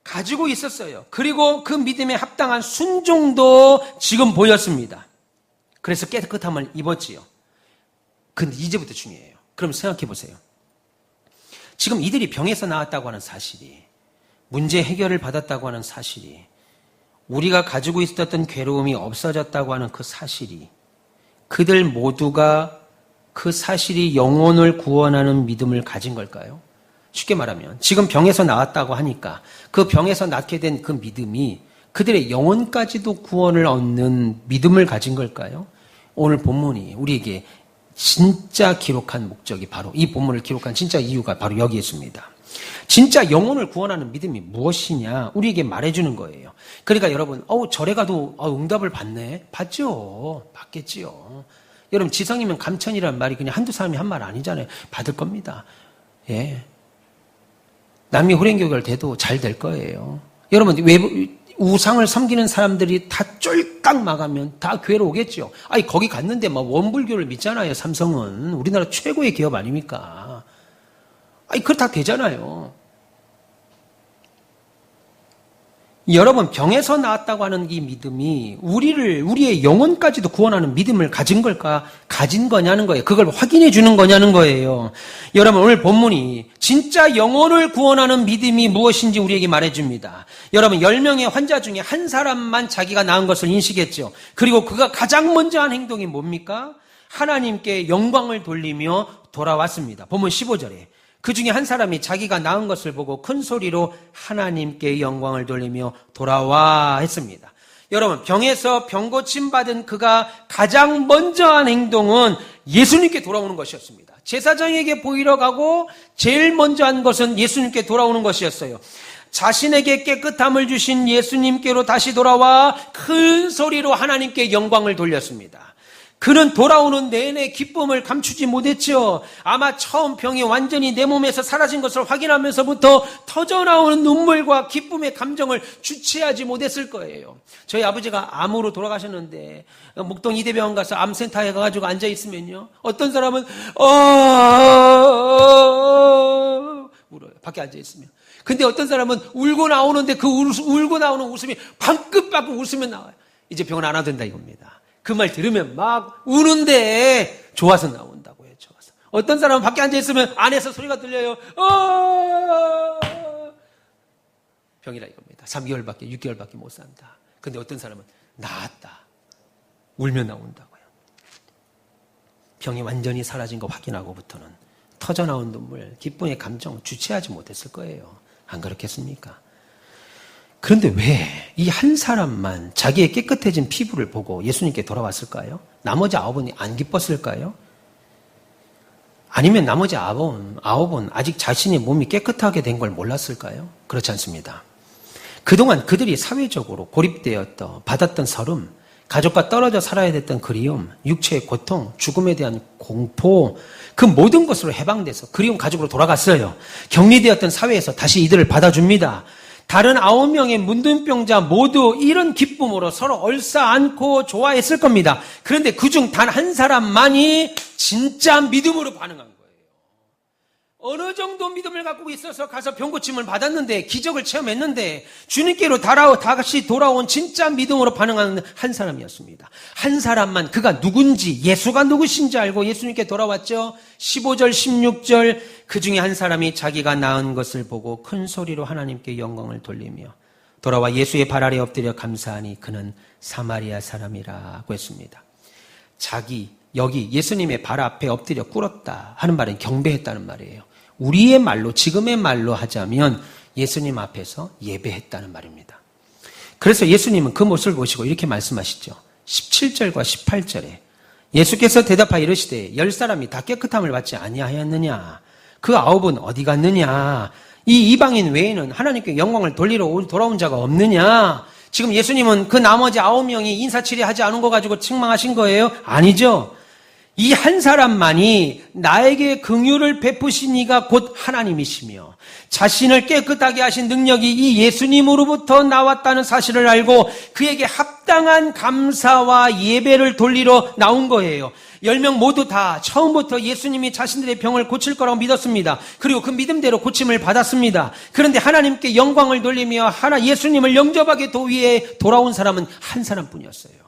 S1: 가지고 있었어요. 그리고 그 믿음에 합당한 순종도 지금 보였습니다. 그래서 깨끗함을 입었지요. 근데 이제부터 중요해요. 그럼 생각해 보세요. 지금 이들이 병에서 나았다고 하는 사실이, 문제 해결을 받았다고 하는 사실이, 우리가 가지고 있었던 괴로움이 없어졌다고 하는 그 사실이, 그들 모두가 그 사실이 영혼을 구원하는 믿음을 가진 걸까요? 쉽게 말하면 지금 병에서 나았다고 하니까 그 병에서 낫게 된 그 믿음이 그들의 영혼까지도 구원을 얻는 믿음을 가진 걸까요? 오늘 본문이 우리에게 진짜 기록한 목적이 바로, 이 본문을 기록한 진짜 이유가 바로 여기에 있습니다. 진짜 영혼을 구원하는 믿음이 무엇이냐 우리에게 말해주는 거예요. 그러니까 여러분, 절에 가도 응답을 받네. 받죠. 받겠지요. 여러분, 지성이면 감천이라는 말이 그냥 한두 사람이 한 말 아니잖아요. 받을 겁니다. 예. 남이 호랭교회를 돼도 잘 될 거예요. 여러분, 우상을 섬기는 사람들이 다 쫄깍 망하면 다 교회로 오겠죠. 거기 갔는데 원불교를 믿잖아요, 삼성은. 우리나라 최고의 기업 아닙니까? 그거 다 되잖아요. 여러분, 병에서 나았다고 하는 이 믿음이 우리의 영혼까지도 구원하는 믿음을 가진 거냐는 거예요. 그걸 확인해 주는 거냐는 거예요. 여러분, 오늘 본문이 진짜 영혼을 구원하는 믿음이 무엇인지 우리에게 말해줍니다. 여러분, 10명의 환자 중에 한 사람만 자기가 나은 것을 인식했죠. 그리고 그가 가장 먼저 한 행동이 뭡니까? 하나님께 영광을 돌리며 돌아왔습니다. 본문 15절에. 그 중에 한 사람이 자기가 낳은 것을 보고 큰 소리로 하나님께 영광을 돌리며 돌아와 했습니다. 여러분, 병에서 병고침 받은 그가 가장 먼저 한 행동은 예수님께 돌아오는 것이었습니다. 제사장에게 보이러 가고 제일 먼저 한 것은 예수님께 돌아오는 것이었어요. 자신에게 깨끗함을 주신 예수님께로 다시 돌아와 큰 소리로 하나님께 영광을 돌렸습니다. 그는 돌아오는 내내 기쁨을 감추지 못했죠. 아마 처음 병이 완전히 내 몸에서 사라진 것을 확인하면서부터 터져나오는 눈물과 기쁨의 감정을 주체하지 못했을 거예요. 저희 아버지가 암으로 돌아가셨는데 목동 이대병원 가서 암센터에 가가지고 앉아있으면요, 어떤 사람은 울어요. 밖에 앉아있으면. 근데 어떤 사람은 울고 나오는데 그 울고 나오는 웃음이 방긋방긋 웃으면 나와요. 이제 병원 안 와도 된다 이겁니다. 그 말 들으면 막 우는데 좋아서 나온다고 해요. 좋아서. 어떤 사람은 밖에 앉아있으면 안에서 소리가 들려요. 병이라 이겁니다. 3개월밖에 6개월밖에 못 산다. 근데 어떤 사람은 나았다. 울며 나온다고요. 병이 완전히 사라진 거 확인하고부터는 터져나온 눈물, 기쁨의 감정 주체하지 못했을 거예요. 안 그렇겠습니까? 그런데 왜 이 한 사람만 자기의 깨끗해진 피부를 보고 예수님께 돌아왔을까요? 나머지 9은 안 기뻤을까요? 아니면 나머지 9은 아직 자신의 몸이 깨끗하게 된 걸 몰랐을까요? 그렇지 않습니다. 그동안 그들이 사회적으로 고립되었던 받았던 서름, 가족과 떨어져 살아야 됐던 그리움, 육체의 고통, 죽음에 대한 공포, 그 모든 것으로 해방돼서 그리움 가족으로 돌아갔어요. 격리되었던 사회에서 다시 이들을 받아줍니다. 다른 9명의 문둥병자 모두 이런 기쁨으로 서로 얼싸안고 좋아했을 겁니다. 그런데 그중 단 한 사람만이 진짜 믿음으로 반응한 거예요. 어느 정도 믿음을 갖고 있어서 가서 병고침을 받았는데 기적을 체험했는데 주님께로 다시 돌아온 진짜 믿음으로 반응하는 한 사람이었습니다. 한 사람만 그가 누군지 예수가 누구신지 알고 예수님께 돌아왔죠. 15절 16절 그 중에 한 사람이 자기가 낳은 것을 보고 큰 소리로 하나님께 영광을 돌리며 돌아와 예수의 발 아래 엎드려 감사하니 그는 사마리아 사람이라고 했습니다. 여기 예수님의 발 앞에 엎드려 꿇었다 하는 말은 경배했다는 말이에요. 우리의 말로 지금의 말로 하자면 예수님 앞에서 예배했다는 말입니다. 그래서 예수님은 그 모습을 보시고 이렇게 말씀하시죠. 17절과 18절에 예수께서 대답하여 이르시되 10사람이 다 깨끗함을 받지 아니하였느냐 그 9은 어디 갔느냐 이 이방인 외에는 하나님께 영광을 돌리러 돌아온 자가 없느냐. 지금 예수님은 그 나머지 9명이 인사치레하지 않은 거 가지고 책망하신 거예요? 아니죠. 이 한 사람만이 나에게 긍휼을 베푸신 이가 곧 하나님이시며 자신을 깨끗하게 하신 능력이 이 예수님으로부터 나왔다는 사실을 알고 그에게 합당한 감사와 예배를 돌리러 나온 거예요. 10명 모두 다 처음부터 예수님이 자신들의 병을 고칠 거라고 믿었습니다. 그리고 그 믿음대로 고침을 받았습니다. 그런데 하나님께 영광을 돌리며 예수님을 영접하게 도위에 돌아온 사람은 한 사람뿐이었어요.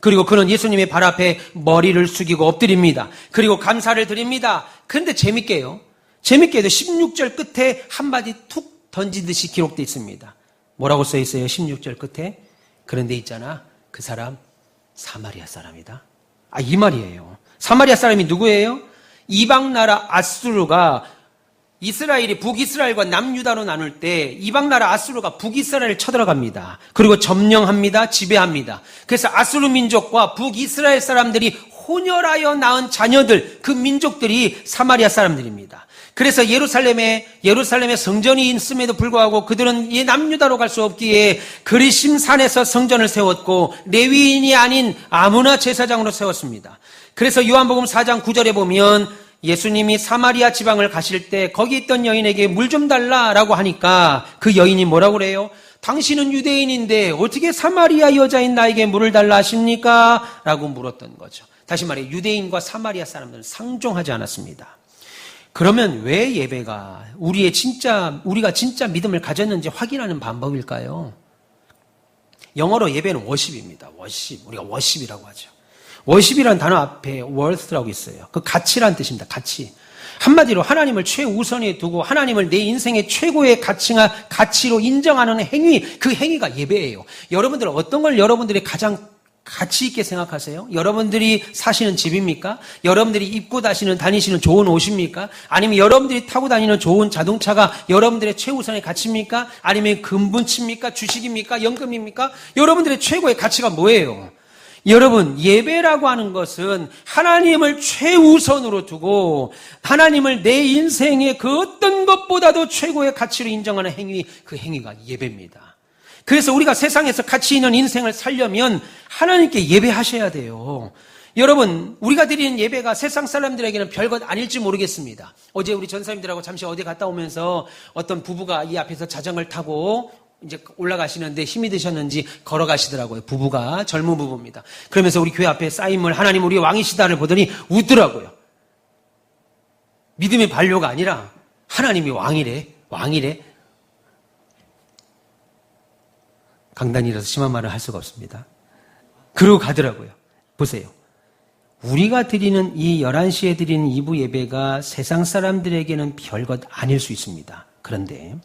S1: 그리고 그는 예수님의 발 앞에 머리를 숙이고 엎드립니다. 그리고 감사를 드립니다. 그런데 재밌게도 16절 끝에 한마디 툭 던지듯이 기록되어 있습니다. 뭐라고 써 있어요? 16절 끝에. 그런데 있잖아. 그 사람 사마리아 사람이다. 이 말이에요. 사마리아 사람이 누구예요? 이방 나라 아수르가 이스라엘이 북이스라엘과 남유다로 나눌 때 이방 나라 아수르가 북이스라엘을 쳐들어갑니다. 그리고 점령합니다. 지배합니다. 그래서 아수르 민족과 북이스라엘 사람들이 혼혈하여 낳은 자녀들, 그 민족들이 사마리아 사람들입니다. 그래서 예루살렘에 성전이 있음에도 불구하고 그들은 이 남유다로 갈 수 없기에 그리심 산에서 성전을 세웠고 레위인이 아닌 아무나 제사장으로 세웠습니다. 그래서 요한복음 4장 9절에 보면 예수님이 사마리아 지방을 가실 때 거기 있던 여인에게 물 좀 달라라고 하니까 그 여인이 뭐라고 그래요? 당신은 유대인인데 어떻게 사마리아 여자인 나에게 물을 달라 하십니까? 라고 물었던 거죠. 다시 말해 유대인과 사마리아 사람들은 상종하지 않았습니다. 그러면 왜 예배가 우리가 진짜 믿음을 가졌는지 확인하는 방법일까요? 영어로 예배는 워십입니다. 우리가 워십이라고 하죠. 워십이라는 단어 앞에 worth라고 있어요. 그 가치라는 뜻입니다. 가치. 한마디로 하나님을 최우선에 두고 하나님을 내 인생의 최고의 가치로 인정하는 행위, 그 행위가 예배예요. 여러분들 어떤 걸 여러분들이 가장 가치 있게 생각하세요? 여러분들이 사시는 집입니까? 여러분들이 입고 다니시는 좋은 옷입니까? 아니면 여러분들이 타고 다니는 좋은 자동차가 여러분들의 최우선의 가치입니까? 아니면 금분치입니까? 주식입니까? 연금입니까? 여러분들의 최고의 가치가 뭐예요? 여러분, 예배라고 하는 것은 하나님을 최우선으로 두고 하나님을 내 인생의 그 어떤 것보다도 최고의 가치로 인정하는 행위, 그 행위가 예배입니다. 그래서 우리가 세상에서 가치 있는 인생을 살려면 하나님께 예배하셔야 돼요. 여러분, 우리가 드리는 예배가 세상 사람들에게는 별것 아닐지 모르겠습니다. 어제 우리 전사님들하고 잠시 어디 갔다 오면서 어떤 부부가 이 앞에서 자전거를 타고 이제 올라가시는데 힘이 드셨는지 걸어가시더라고요. 부부가, 젊은 부부입니다. 그러면서 우리 교회 앞에 쌓임을 하나님 우리 왕이시다를 보더니 웃더라고요. 믿음의 반려가 아니라 하나님이 왕이래. 강단이라서 심한 말을 할 수가 없습니다. 그러고 가더라고요. 보세요. 우리가 드리는 이 11시에 드리는 2부 예배가 세상 사람들에게는 별것 아닐 수 있습니다. 그런데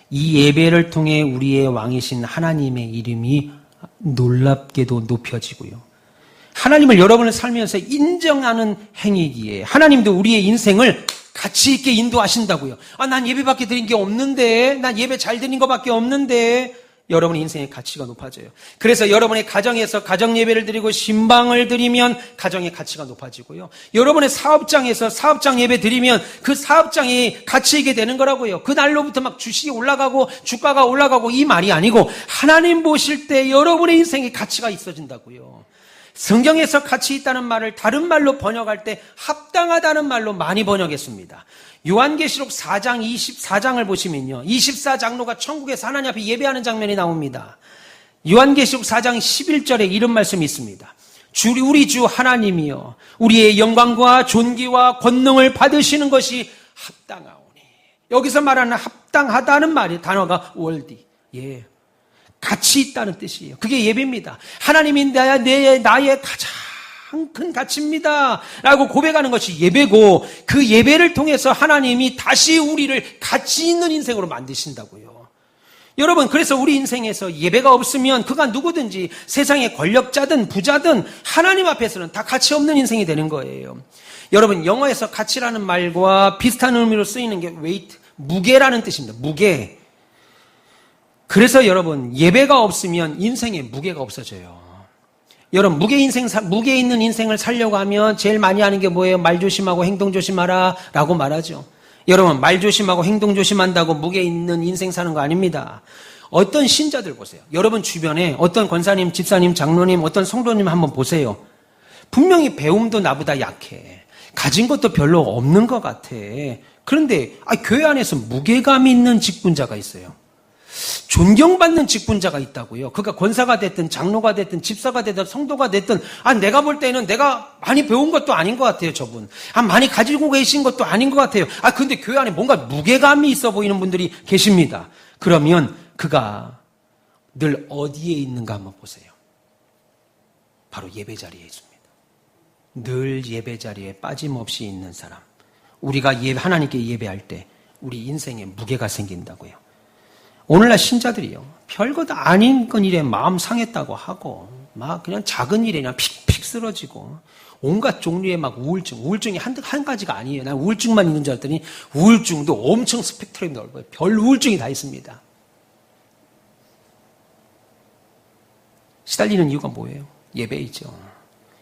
S1: 이 예배를 통해 우리의 왕이신 하나님의 이름이 놀랍게도 높여지고요. 하나님을 여러분을 살면서 인정하는 행위기에 하나님도 우리의 인생을 가치 있게 인도하신다고요. 난 예배밖에 드린 게 없는데, 난 예배 잘 드린 것밖에 없는데, 여러분의 인생의 가치가 높아져요. 그래서 여러분의 가정에서 가정 예배를 드리고 신방을 드리면 가정의 가치가 높아지고요. 여러분의 사업장에서 사업장 예배 드리면 그 사업장이 가치 있게 되는 거라고요. 그 날로부터 막 주식이 올라가고 주가가 올라가고 이 말이 아니고 하나님 보실 때 여러분의 인생의 가치가 있어진다고요. 성경에서 가치 있다는 말을 다른 말로 번역할 때 합당하다는 말로 많이 번역했습니다. 요한계시록 4장 24장을 보시면요. 24장로가 천국에서 하나님 앞에 예배하는 장면이 나옵니다. 요한계시록 4장 11절에 이런 말씀이 있습니다. 우리 주 하나님이여 우리의 영광과 존귀와 권능을 받으시는 것이 합당하오니. 여기서 말하는 합당하다는 말이 단어가 worthy. 예. 가치 있다는 뜻이에요. 그게 예배입니다. 하나님이 나의 가장 큰 가치입니다 라고 고백하는 것이 예배고 그 예배를 통해서 하나님이 다시 우리를 가치 있는 인생으로 만드신다고요. 여러분 그래서 우리 인생에서 예배가 없으면 그가 누구든지 세상의 권력자든 부자든 하나님 앞에서는 다 가치 없는 인생이 되는 거예요. 여러분 영어에서 가치라는 말과 비슷한 의미로 쓰이는 게 weight, 무게라는 뜻입니다. 무게. 그래서 여러분 예배가 없으면 인생에 무게가 없어져요. 여러분 무게 있는 인생을 살려고 하면 제일 많이 하는 게 뭐예요? 말 조심하고 행동 조심하라 라고 말하죠. 여러분 말 조심하고 행동 조심한다고 무게 있는 인생 사는 거 아닙니다. 어떤 신자들 보세요. 여러분 주변에 어떤 권사님, 집사님, 장로님, 어떤 성도님 한번 보세요. 분명히 배움도 나보다 약해. 가진 것도 별로 없는 것 같아. 그런데 교회 안에서 무게감 있는 직분자가 있어요. 존경받는 직분자가 있다고요. 그가 권사가 됐든 장로가 됐든 집사가 됐든 성도가 됐든 내가 볼 때는 내가 많이 배운 것도 아닌 것 같아요. 저분 많이 가지고 계신 것도 아닌 것 같아요. 근데 교회 안에 뭔가 무게감이 있어 보이는 분들이 계십니다. 그러면 그가 늘 어디에 있는가 한번 보세요. 바로 예배 자리에 있습니다. 늘 예배 자리에 빠짐없이 있는 사람. 우리가 하나님께 예배할 때 우리 인생에 무게가 생긴다고요. 오늘날 신자들이요. 별것 아닌 건 일에 마음 상했다고 하고 막 그냥 작은 일에 그냥 픽픽 쓰러지고 온갖 종류의 막 우울증이 한 가지가 아니에요. 난 우울증만 있는 줄 알았더니 우울증도 엄청 스펙트럼이 넓어요. 별 우울증이 다 있습니다. 시달리는 이유가 뭐예요? 예배이죠.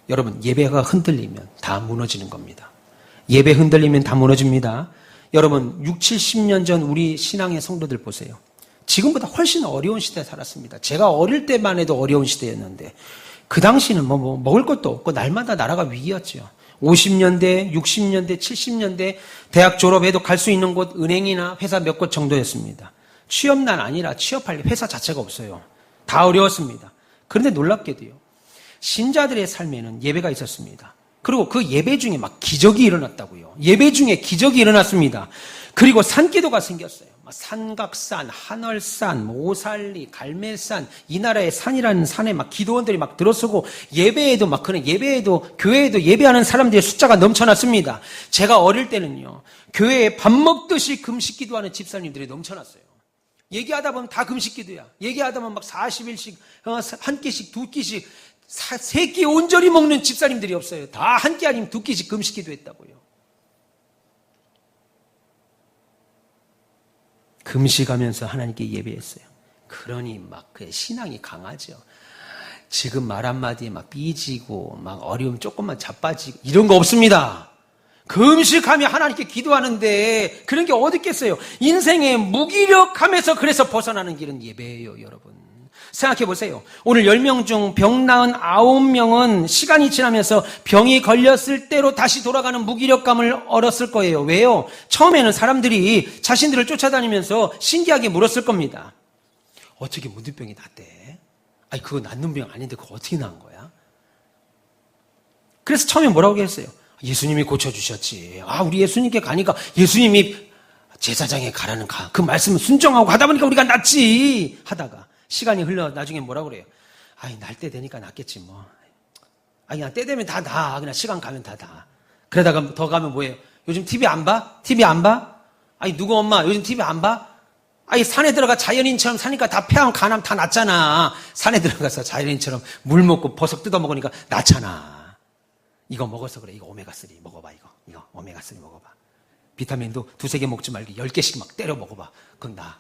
S1: 여러분 예배가 흔들리면 다 무너지는 겁니다. 예배 흔들리면 다 무너집니다. 여러분 6, 70년 전 우리 신앙의 성도들 보세요. 지금보다 훨씬 어려운 시대에 살았습니다. 제가 어릴 때만 해도 어려운 시대였는데 그 당시는 뭐 먹을 것도 없고 날마다 나라가 위기였죠. 50년대, 60년대, 70년대 대학 졸업해도 갈 수 있는 곳 은행이나 회사 몇 곳 정도였습니다. 취업난 아니라 취업할 회사 자체가 없어요. 다 어려웠습니다. 그런데 놀랍게도요. 신자들의 삶에는 예배가 있었습니다. 그리고 그 예배 중에 막 기적이 일어났다고요. 예배 중에 기적이 일어났습니다. 그리고 산기도가 생겼어요. 산각산, 한월산, 오살리, 갈매산, 이 나라의 산이라는 산에 막 기도원들이 막 들어서고 예배에도 막 그런 교회에도 예배하는 사람들의 숫자가 넘쳐났습니다. 제가 어릴 때는요. 교회에 밥 먹듯이 금식 기도하는 집사님들이 넘쳐났어요. 얘기하다 보면 다 금식 기도야. 얘기하다 보면 막 40일씩 한 끼씩 두 끼씩 세 끼 온전히 먹는 집사님들이 없어요. 다 한 끼 아니면 두 끼씩 금식 기도했다고요. 금식하면서 하나님께 예배했어요. 그러니 막 그 신앙이 강하죠. 지금 말 한마디에 막 삐지고 막 어려움 조금만 자빠지고 이런 거 없습니다. 금식하며 하나님께 기도하는데 그런 게 어디 있겠어요. 인생의 무기력함에서 그래서 벗어나는 길은 예배예요. 여러분 생각해 보세요. 오늘 10명 중 병 나은 9명은 시간이 지나면서 병이 걸렸을 때로 다시 돌아가는 무기력감을 얻었을 거예요. 왜요? 처음에는 사람들이 자신들을 쫓아다니면서 신기하게 물었을 겁니다. 어떻게 문둥병이 낫대? 그거 낫는 병 아닌데 그거 어떻게 나은 거야? 그래서 처음에 뭐라고 했어요? 예수님이 고쳐주셨지. 우리 예수님께 가니까 예수님이 제사장에 가라는 그 말씀을 순종하고 가다 보니까 우리가 낫지 하다가 시간이 흘러 나중에 뭐라 그래요? 아이, 날 때 되니까 낫겠지 뭐. 아, 그냥 때 되면 다 나. 그냥 시간 가면 다 나. 그러다가 더 가면 뭐예요? 요즘 TV 안 봐? TV 안 봐? 아니, 누구 엄마 요즘 TV 안 봐? 아니, 산에 들어가 자연인처럼 사니까 다 폐암, 간암 다 낫잖아. 산에 들어가서 자연인처럼 물 먹고 버섯 뜯어 먹으니까 낫잖아. 이거 먹어서 그래. 이거 오메가3 먹어봐, 이거 오메가3 먹어봐. 비타민도 2-3개 먹지 말고 10개씩 막 때려 먹어봐. 그건 나.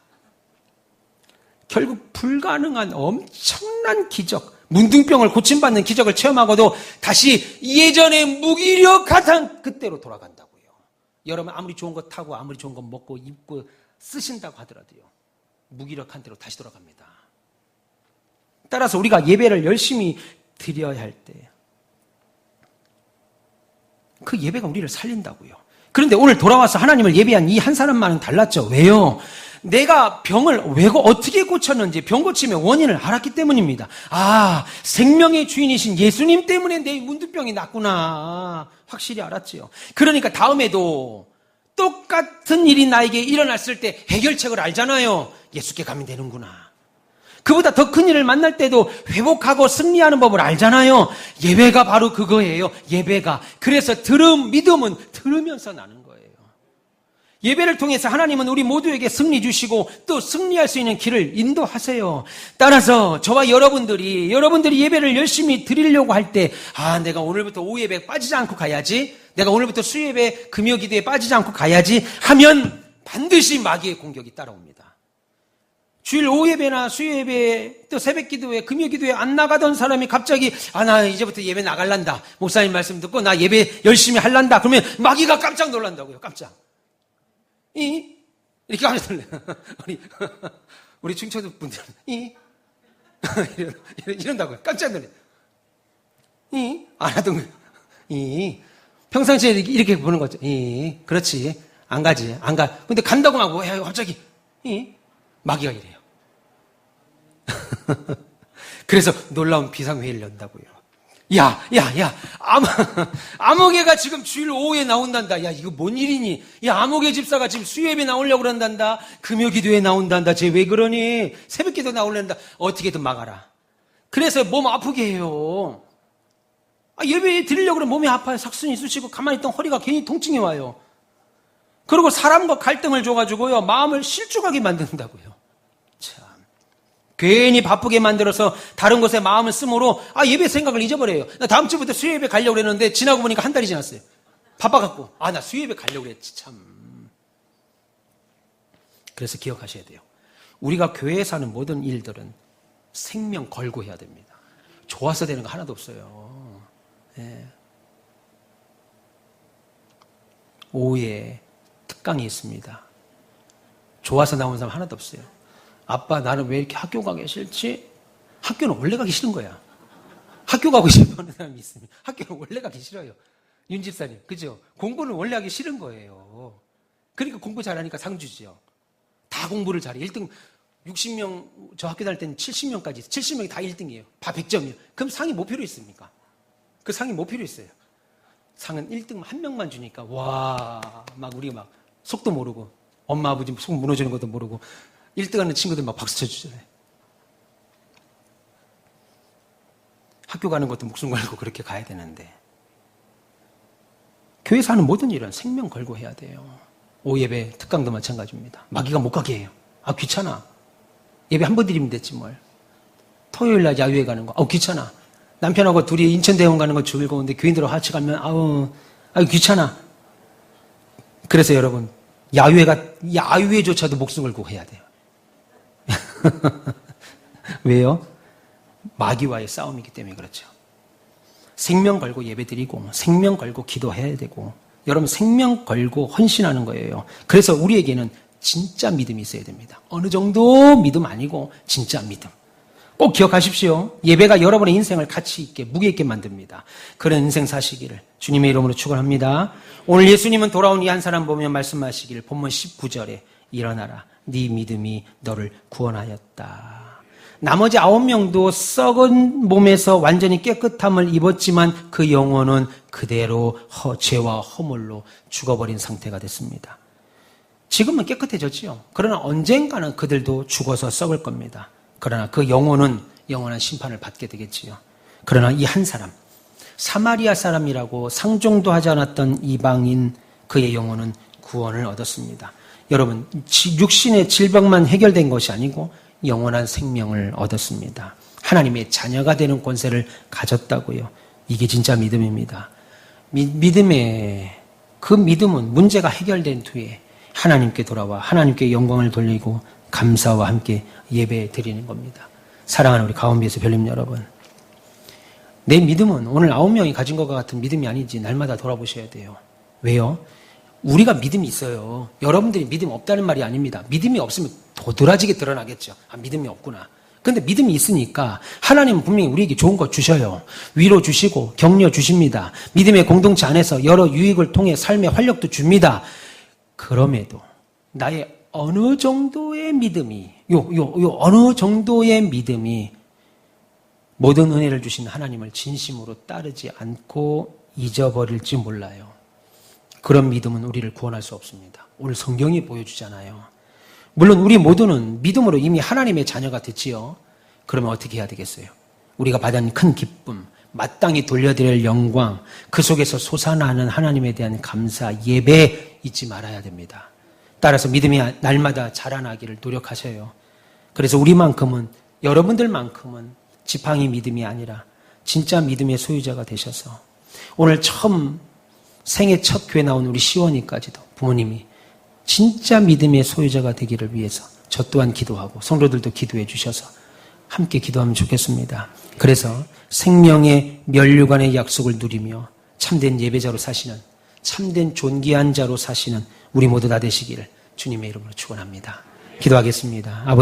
S1: 결국 불가능한 엄청난 기적, 문둥병을 고침받는 기적을 체험하고도 다시 예전의 무기력하던 그때로 돌아간다고요. 여러분 아무리 좋은 거 타고 아무리 좋은 거 먹고 입고 쓰신다고 하더라도요. 무기력한 대로 다시 돌아갑니다. 따라서 우리가 예배를 열심히 드려야 할 때 그 예배가 우리를 살린다고요. 그런데 오늘 돌아와서 하나님을 예배한 이 한 사람만은 달랐죠. 왜요? 내가 병을 왜 어떻게 고쳤는지 병 고침의 원인을 알았기 때문입니다. 아, 생명의 주인이신 예수님 때문에 내 문둥병이 났구나. 확실히 알았지요. 그러니까 다음에도 똑같은 일이 나에게 일어났을 때 해결책을 알잖아요. 예수께 가면 되는구나. 그보다 더 큰 일을 만날 때도 회복하고 승리하는 법을 알잖아요. 예배가 바로 그거예요. 예배가. 그래서 믿음은 들으면서 나는 거예요. 예배를 통해서 하나님은 우리 모두에게 승리 주시고 또 승리할 수 있는 길을 인도하세요. 따라서 저와 여러분들이 예배를 열심히 드리려고 할 때, 아, 내가 오늘부터 오후 예배 빠지지 않고 가야지. 내가 오늘부터 수요 예배, 금요 기도에 빠지지 않고 가야지 하면 반드시 마귀의 공격이 따라옵니다. 주일 오후 예배나 수요 예배, 또 새벽 기도회, 금요 기도회 안 나가던 사람이 갑자기 나 이제부터 예배 나갈란다. 목사님 말씀 듣고 나 예배 열심히 할란다. 그러면 마귀가 깜짝 놀란다고요. 깜짝. 이렇게 깜짝 놀래요. 우리 중초도 분들은 이런다고요. 깜짝 놀래요. 안 하던 거예요. 평상시에 이렇게 보는 거죠. 그렇지. 안 가지. 안 가. 근데 간다고 하고 갑자기 마귀가 이래요. 그래서 놀라운 비상회의를 연다고요. 야, 아무개가 지금 주일 오후에 나온단다. 야, 이거 뭔 일이니? 야, 아무개 집사가 지금 수요예배 나오려고 그런단다. 금요기도에 나온단다. 쟤 왜 그러니? 새벽기도 나오려는다. 어떻게든 막아라. 그래서 몸 아프게 해요. 예배 드리려고 그러면 몸이 아파요. 삭순이 쑤시고 가만히 있던 허리가 괜히 통증이 와요. 그리고 사람과 갈등을 줘가지고요. 마음을 실족하게 만든다고요. 참. 괜히 바쁘게 만들어서 다른 곳에 마음을 쓰므로 예배 생각을 잊어버려요. 나 다음 주부터 수요예배 가려고 그랬는데 지나고 보니까 한 달이 지났어요. 바빠갖고 나 수요예배 가려고 그랬지 참. 그래서 기억하셔야 돼요. 우리가 교회에서 하는 모든 일들은 생명 걸고 해야 됩니다. 좋아서 되는 거 하나도 없어요. 네. 오후에 특강이 있습니다. 좋아서 나온 사람 하나도 없어요. 아빠 나는 왜 이렇게 학교 가기 싫지? 학교는 원래 가기 싫은 거야. 학교 가고 싶어하는 사람이 있으면 학교는 원래 가기 싫어요. 윤 집사님, 그죠? 공부는 원래 하기 싫은 거예요. 그러니까 공부 잘하니까 상 주죠. 다 공부를 잘해. 1등 60명, 저 학교 다닐 때는 70명까지 있어요. 70명이 다 1등이에요. 다 100점이에요. 그럼 상이 뭐 필요 있습니까? 그 상이 뭐 필요 있어요? 상은 1등 한 명만 주니까 막 우리가 막 속도 모르고 엄마 아버지 속 무너지는 것도 모르고 1등하는 친구들 막 박수 쳐주잖아요. 학교 가는 것도 목숨 걸고 그렇게 가야 되는데 교회에서 하는 모든 일은 생명 걸고 해야 돼요. 오예배 특강도 마찬가지입니다. 마귀가 못 가게 해요. 귀찮아. 예배 한 번 드리면 됐지 뭘. 토요일날 야유회 가는 거 귀찮아. 남편하고 둘이 인천대원 가는 거 즐거운데 교인들하고 같이 가면 귀찮아. 그래서 여러분 야유회조차도 목숨 걸고 해야 돼요. 왜요? 마귀와의 싸움이기 때문에 그렇죠. 생명 걸고 예배드리고 생명 걸고 기도해야 되고 여러분 생명 걸고 헌신하는 거예요. 그래서 우리에게는 진짜 믿음이 있어야 됩니다. 어느 정도 믿음 아니고 진짜 믿음. 꼭 기억하십시오. 예배가 여러분의 인생을 가치 있게 무게 있게 만듭니다. 그런 인생 사시기를 주님의 이름으로 축원합니다. 오늘 예수님은 돌아온 이 한 사람 보며 말씀하시기를 본문 19절에 일어나라. 네 믿음이 너를 구원하였다. 나머지 9명도 썩은 몸에서 완전히 깨끗함을 입었지만 그 영혼은 그대로 죄와 허물로 죽어버린 상태가 됐습니다. 지금은 깨끗해졌지요. 그러나 언젠가는 그들도 죽어서 썩을 겁니다. 그러나 그 영혼은 영원한 심판을 받게 되겠지요. 그러나 이 한 사람, 사마리아 사람이라고 상종도 하지 않았던 이방인, 그의 영혼은 구원을 얻었습니다. 여러분, 육신의 질병만 해결된 것이 아니고 영원한 생명을 얻었습니다. 하나님의 자녀가 되는 권세를 가졌다고요. 이게 진짜 믿음입니다. 그 믿음은 문제가 해결된 뒤에 하나님께 돌아와 하나님께 영광을 돌리고 감사와 함께 예배 드리는 겁니다. 사랑하는 우리 가온비에서 별님 여러분, 내 믿음은 오늘 9명이 가진 것과 같은 믿음이 아니지 날마다 돌아보셔야 돼요. 왜요? 우리가 믿음이 있어요. 여러분들이 믿음 없다는 말이 아닙니다. 믿음이 없으면 도드라지게 드러나겠죠. 아, 믿음이 없구나. 근데 믿음이 있으니까 하나님은 분명히 우리에게 좋은 것 주셔요. 위로 주시고 격려 주십니다. 믿음의 공동체 안에서 여러 유익을 통해 삶의 활력도 줍니다. 그럼에도 나의 어느 정도의 믿음이 어느 정도의 믿음이 모든 은혜를 주신 하나님을 진심으로 따르지 않고 잊어버릴지 몰라요. 그런 믿음은 우리를 구원할 수 없습니다. 오늘 성경이 보여주잖아요. 물론 우리 모두는 믿음으로 이미 하나님의 자녀가 됐지요. 그러면 어떻게 해야 되겠어요? 우리가 받은 큰 기쁨, 마땅히 돌려드릴 영광, 그 속에서 솟아나는 하나님에 대한 감사, 예배 잊지 말아야 됩니다. 따라서 믿음이 날마다 자라나기를 노력하셔요. 그래서 우리만큼은, 여러분들만큼은 지팡이 믿음이 아니라 진짜 믿음의 소유자가 되셔서 오늘 처음 생애 첫 교회 나온 우리 시원이까지도 부모님이 진짜 믿음의 소유자가 되기를 위해서 저 또한 기도하고 성도들도 기도해 주셔서 함께 기도하면 좋겠습니다. 그래서 생명의 면류관의 약속을 누리며 참된 예배자로 사시는, 참된 존귀한 자로 사시는 우리 모두 다 되시기를 주님의 이름으로 축원합니다. 기도하겠습니다. 아버지